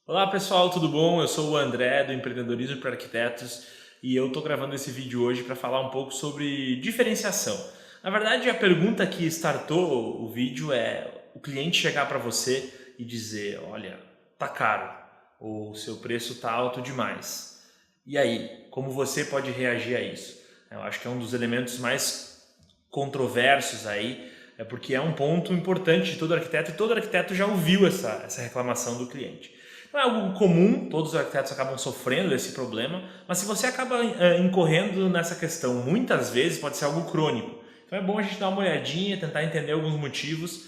Olá pessoal, tudo bom? Eu sou o André do Empreendedorismo para Arquitetos e eu estou gravando esse vídeo hoje para falar um pouco sobre diferenciação. Na verdade, a pergunta que startou o vídeo é o cliente chegar para você e dizer: olha, tá caro, ou o seu preço tá alto demais. E aí, como você pode reagir a isso? Eu acho que é um dos elementos mais controversos aí, é porque é um ponto importante de todo arquiteto e todo arquiteto já ouviu essa reclamação do cliente. Não é algo comum, todos os arquitetos acabam sofrendo desse problema, mas se você acaba incorrendo nessa questão muitas vezes, pode ser algo crônico. Então é bom a gente dar uma olhadinha, tentar entender alguns motivos,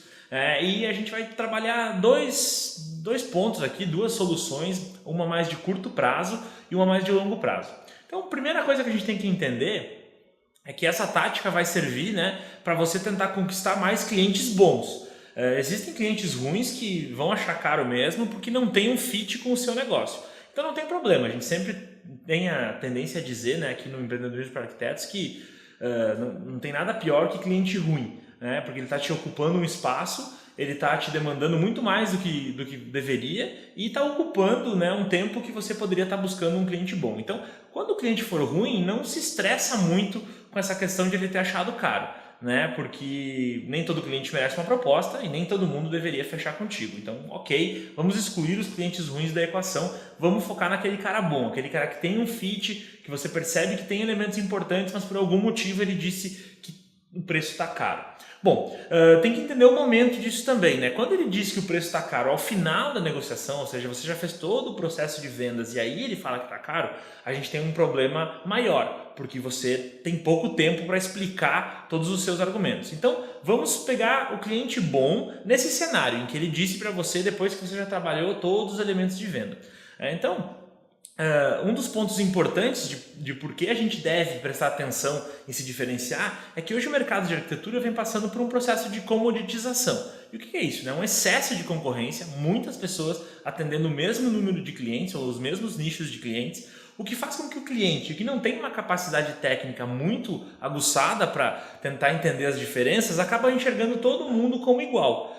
e a gente vai trabalhar dois pontos aqui, duas soluções, uma mais de curto prazo e uma mais de longo prazo. Então a primeira coisa que a gente tem que entender é que essa tática vai servir, né, para você tentar conquistar mais clientes bons. Existem clientes ruins que vão achar caro mesmo porque não tem um fit com o seu negócio. Então não tem problema, a gente sempre tem a tendência a dizer, né, aqui no Empreendedorismo para Arquitetos que não tem nada pior que cliente ruim, né, porque ele está te ocupando um espaço, ele está te demandando muito mais do que deveria e está ocupando, né, um tempo que você poderia estar buscando um cliente bom. Então, quando o cliente for ruim, não se estressa muito com essa questão de ele ter achado caro, né? Porque nem todo cliente merece uma proposta e nem todo mundo deveria fechar contigo. Então, ok, vamos excluir os clientes ruins da equação, vamos focar naquele cara bom, aquele cara que tem um fit, que você percebe que tem elementos importantes, mas por algum motivo ele disse que o preço está caro. Bom, tem que entender o momento disso também, né? Quando ele diz que o preço está caro ao final da negociação, ou seja, você já fez todo o processo de vendas e aí ele fala que está caro, a gente tem um problema maior, porque você tem pouco tempo para explicar todos os seus argumentos. Então, vamos pegar o cliente bom nesse cenário em que ele disse para você depois que você já trabalhou todos os elementos de venda. Então, um dos pontos importantes de por que a gente deve prestar atenção em se diferenciar é que hoje o mercado de arquitetura vem passando por um processo de comoditização. E o que é isso? Um excesso de concorrência, muitas pessoas atendendo o mesmo número de clientes ou os mesmos nichos de clientes, o que faz com que o cliente que não tem uma capacidade técnica muito aguçada para tentar entender as diferenças, acaba enxergando todo mundo como igual.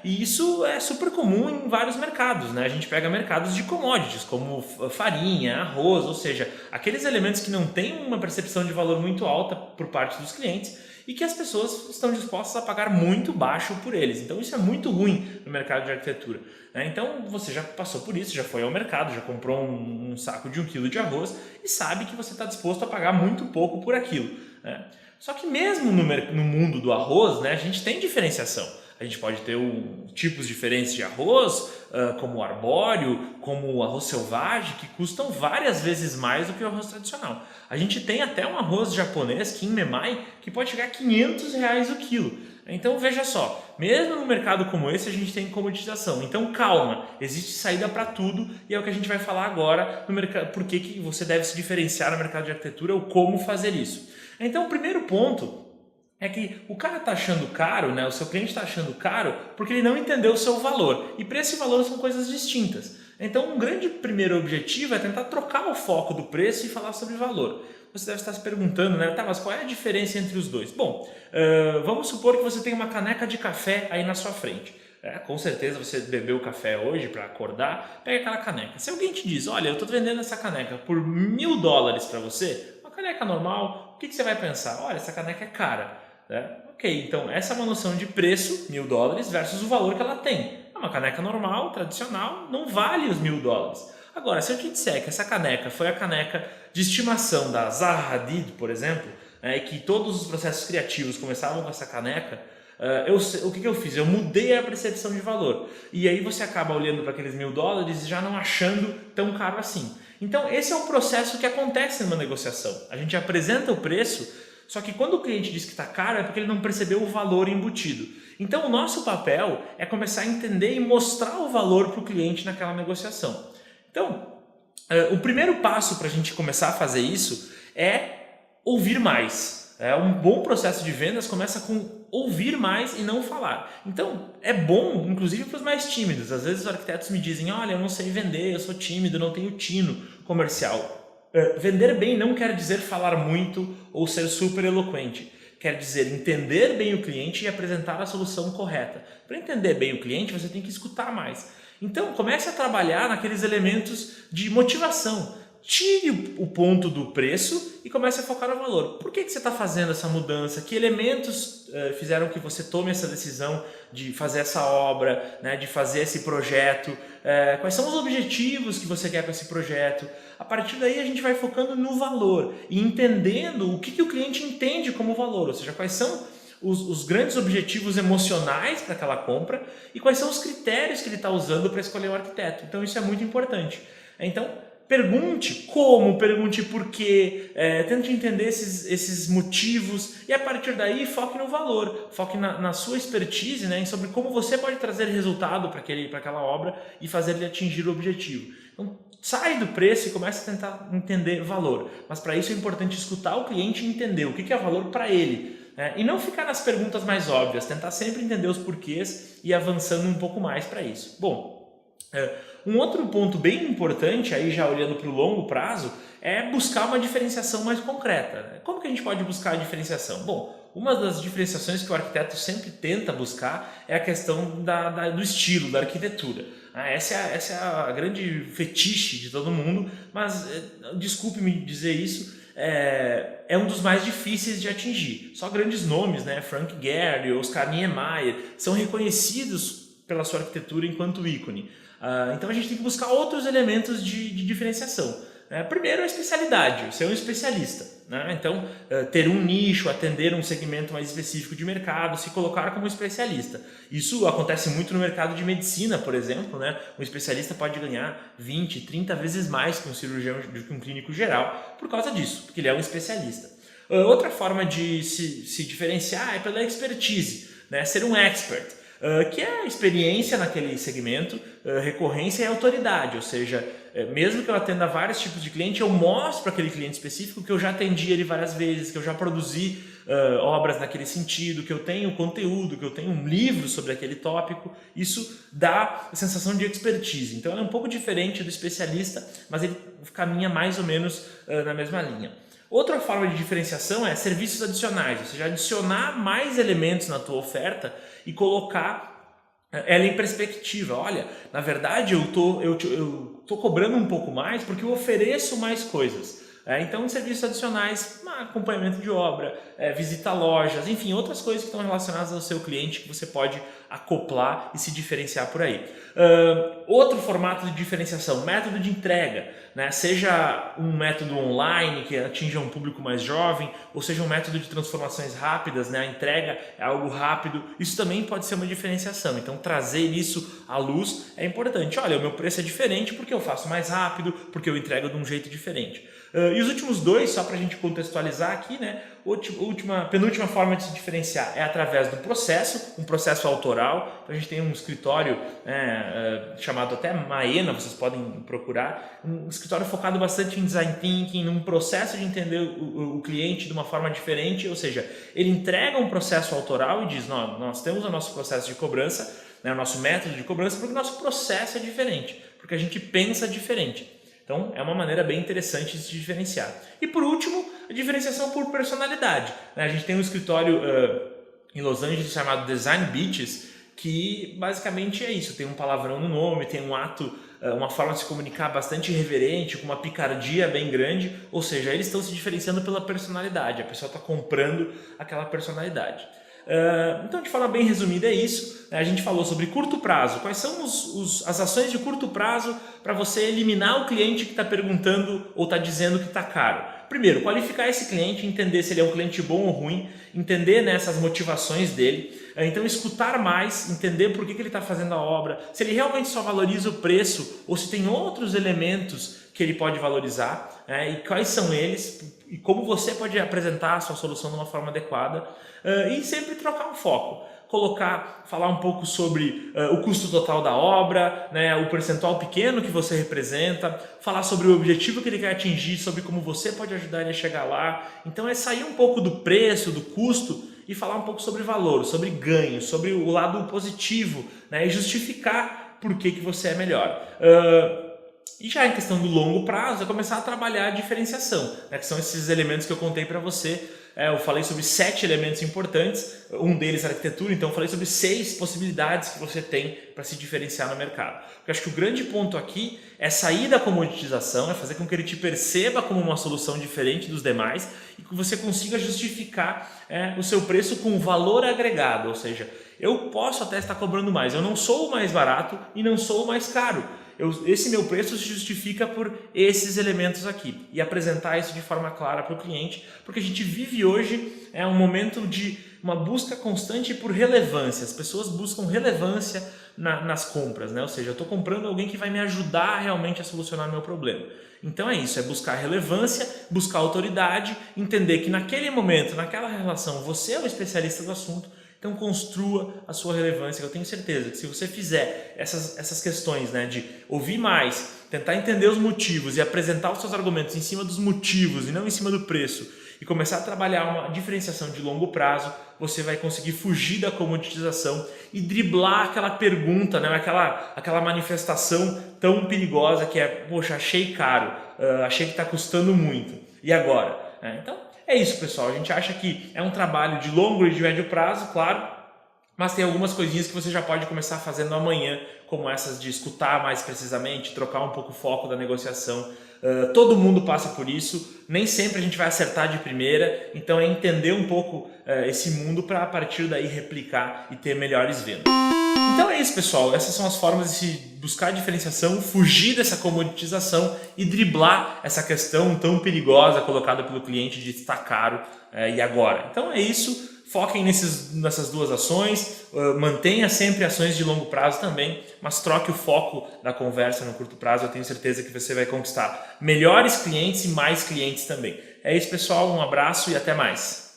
E isso é super comum em vários mercados, né? A gente pega mercados de commodities, como farinha, arroz, ou seja, aqueles elementos que não têm uma percepção de valor muito alta por parte dos clientes e que as pessoas estão dispostas a pagar muito baixo por eles. Então isso é muito ruim no mercado de arquitetura. Então você já passou por isso, já foi ao mercado, já comprou um saco de 1 quilo de arroz e sabe que você está disposto a pagar muito pouco por aquilo. Só que mesmo no mundo do arroz, né, a gente tem diferenciação. A gente pode ter tipos diferentes de arroz, como o arbóreo, como o arroz selvagem, que custam várias vezes mais do que o arroz tradicional. A gente tem até um arroz japonês, Kinmemai, que pode chegar a R$ 500 o quilo. Então veja só, mesmo no mercado como esse a gente tem comoditização. Então calma, existe saída para tudo e é o que a gente vai falar agora no mercado, por que você deve se diferenciar no mercado de arquitetura ou como fazer isso. Então o primeiro ponto é que o cara está achando caro, né? O seu cliente está achando caro porque ele não entendeu o seu valor. E preço e valor são coisas distintas. Então, um grande primeiro objetivo é tentar trocar o foco do preço e falar sobre valor. Você deve estar se perguntando, né? Tá, mas qual é a diferença entre os dois? Bom, vamos supor que você tem uma caneca de café aí na sua frente. Com certeza você bebeu café hoje para acordar, pega aquela caneca. Se alguém te diz, olha, eu estou vendendo essa caneca por $1.000 para você, uma caneca normal, o que você vai pensar? Olha, essa caneca é cara. Ok, então essa é uma noção de preço, $1.000, versus o valor que ela tem. Uma caneca normal, tradicional, não vale os $1.000. Agora, se eu te disser que essa caneca foi a caneca de estimação da Zaha Hadid, por exemplo, e que todos os processos criativos começavam com essa caneca, o que eu fiz? Eu mudei a percepção de valor. E aí você acaba olhando para aqueles $1.000 e já não achando tão caro assim. Então, esse é um processo que acontece numa negociação. A gente apresenta o preço, só que quando o cliente diz que está caro é porque ele não percebeu o valor embutido. Então o nosso papel é começar a entender e mostrar o valor para o cliente naquela negociação. Então, o primeiro passo para a gente começar a fazer isso é ouvir mais. Um bom processo de vendas começa com ouvir mais e não falar. Então, é bom, inclusive para os mais tímidos. Às vezes os arquitetos me dizem, olha, eu não sei vender, eu sou tímido, não tenho tino comercial. Vender bem não quer dizer falar muito ou ser super eloquente. Quer dizer entender bem o cliente e apresentar a solução correta. Para entender bem o cliente, você tem que escutar mais. Então comece a trabalhar naqueles elementos de motivação. Tire o ponto do preço e comece a focar no valor. Por que você está fazendo essa mudança? Que elementos fizeram que você tome essa decisão de fazer essa obra, né, de fazer esse projeto? Quais são os objetivos que você quer com esse projeto? A partir daí a gente vai focando no valor e entendendo o que o cliente entende como valor, ou seja, quais são os grandes objetivos emocionais para aquela compra e quais são os critérios que ele está usando para escolher o arquiteto. Então isso é muito importante. Então, pergunte como, pergunte por quê, tente entender esses motivos e a partir daí foque no valor, foque na sua expertise, né, sobre como você pode trazer resultado para aquela obra e fazer ele atingir o objetivo. Então, sai do preço e comece a tentar entender valor, mas para isso é importante escutar o cliente e entender o que é valor para ele. E não ficar nas perguntas mais óbvias, tentar sempre entender os porquês e ir avançando um pouco mais para isso. Bom, um outro ponto bem importante, aí já olhando para o longo prazo, é buscar uma diferenciação mais concreta. Como que a gente pode buscar a diferenciação? Bom, uma das diferenciações que o arquiteto sempre tenta buscar é a questão do estilo, da arquitetura. Essa é a grande fetiche de todo mundo, mas desculpe-me dizer isso, é um dos mais difíceis de atingir. Só grandes nomes, né? Frank Gehry, Oscar Niemeyer, são reconhecidos pela sua arquitetura enquanto ícone. Então a gente tem que buscar outros elementos de diferenciação. Primeiro, a especialidade, ser um especialista, né? Então, ter um nicho, atender um segmento mais específico de mercado, se colocar como especialista. Isso acontece muito no mercado de medicina, por exemplo, né? Um especialista pode ganhar 20, 30 vezes mais que um cirurgião, que um clínico geral, por causa disso, porque ele é um especialista. Outra forma de se diferenciar é pela expertise, né? Ser um expert. Que é a experiência naquele segmento, recorrência e autoridade, ou seja, mesmo que eu atenda vários tipos de cliente, eu mostro para aquele cliente específico que eu já atendi ele várias vezes, que eu já produzi obras naquele sentido, que eu tenho conteúdo, que eu tenho um livro sobre aquele tópico. Isso dá a sensação de expertise. Então ela é um pouco diferente do especialista, mas ele caminha mais ou menos na mesma linha. Outra forma de diferenciação é serviços adicionais, ou seja, adicionar mais elementos na tua oferta e colocar ela em perspectiva. Olha, na verdade eu tô cobrando um pouco mais porque eu ofereço mais coisas. Então, serviços adicionais, acompanhamento de obra, visita a lojas, enfim, outras coisas que estão relacionadas ao seu cliente que você pode acoplar e se diferenciar por aí. Outro formato de diferenciação, método de entrega, né? Seja um método online que atinja um público mais jovem, ou seja um método de transformações rápidas, né? A entrega é algo rápido, isso também pode ser uma diferenciação. Então, trazer isso à luz é importante. Olha, o meu preço é diferente porque eu faço mais rápido, porque eu entrego de um jeito diferente. E os últimos dois, só para a gente contextualizar aqui, né? Penúltima forma de se diferenciar é através do processo, um processo autoral. Então a gente tem um escritório chamado até Maena, vocês podem procurar, um escritório focado bastante em design thinking, num processo de entender o cliente de uma forma diferente, ou seja, ele entrega um processo autoral e diz, nós temos o nosso processo de cobrança, né, o nosso método de cobrança, porque o nosso processo é diferente, porque a gente pensa diferente. Então, é uma maneira bem interessante de se diferenciar. E por último, a diferenciação por personalidade. A gente tem um escritório em Los Angeles chamado Design Beaches, que basicamente é isso. Tem um palavrão no nome, tem um ato, uma forma de se comunicar bastante irreverente, com uma picardia bem grande. Ou seja, eles estão se diferenciando pela personalidade. A pessoa está comprando aquela personalidade. Então, de forma bem resumida, é isso. A gente falou sobre curto prazo. Quais são as ações de curto prazo para você eliminar o cliente que está perguntando ou está dizendo que está caro? Primeiro, qualificar esse cliente, entender se ele é um cliente bom ou ruim, entender essas motivações dele. Então, escutar mais, entender por que ele está fazendo a obra, se ele realmente só valoriza o preço ou se tem outros elementos que ele pode valorizar, e quais são eles e como você pode apresentar a sua solução de uma forma adequada, e sempre trocar um foco, falar um pouco sobre o custo total da obra, né, o percentual pequeno que você representa, falar sobre o objetivo que ele quer atingir, sobre como você pode ajudar ele a chegar lá. Então é sair um pouco do preço, do custo e falar um pouco sobre valor, sobre ganho, sobre o lado positivo, né, e justificar por que você é melhor. E já em questão do longo prazo, é começar a trabalhar a diferenciação, né, que são esses elementos que eu contei para você, eu falei sobre 7 elementos importantes, um deles é arquitetura, então eu falei sobre 6 possibilidades que você tem para se diferenciar no mercado. Eu acho que o grande ponto aqui é sair da comoditização, é fazer com que ele te perceba como uma solução diferente dos demais e que você consiga justificar o seu preço com valor agregado, ou seja, eu posso até estar cobrando mais, eu não sou o mais barato e não sou o mais caro. Esse meu preço se justifica por esses elementos aqui e apresentar isso de forma clara para o cliente, porque a gente vive hoje um momento de uma busca constante por relevância. As pessoas buscam relevância nas compras, né? Ou seja, eu estou comprando alguém que vai me ajudar realmente a solucionar meu problema. Então é isso, é buscar relevância, buscar autoridade, entender que naquele momento, naquela relação, você é o especialista do assunto. Então construa a sua relevância, eu tenho certeza que se você fizer essas questões, né, de ouvir mais, tentar entender os motivos e apresentar os seus argumentos em cima dos motivos e não em cima do preço e começar a trabalhar uma diferenciação de longo prazo, você vai conseguir fugir da comoditização e driblar aquela pergunta, né, aquela manifestação tão perigosa que é, poxa, achei caro, achei que está custando muito, e agora? Então, é isso, pessoal. A gente acha que é um trabalho de longo e de médio prazo, claro, mas tem algumas coisinhas que você já pode começar fazendo amanhã, como essas de escutar mais precisamente, trocar um pouco o foco da negociação. Todo mundo passa por isso, nem sempre a gente vai acertar de primeira, então é entender um pouco esse mundo para a partir daí replicar e ter melhores vendas. Então é isso, pessoal, essas são as formas de se buscar diferenciação, fugir dessa comoditização e driblar essa questão tão perigosa colocada pelo cliente de estar caro e agora. Então é isso, foquem nessas duas ações, mantenha sempre ações de longo prazo também, mas troque o foco da conversa no curto prazo, eu tenho certeza que você vai conquistar melhores clientes e mais clientes também. É isso, pessoal, um abraço e até mais.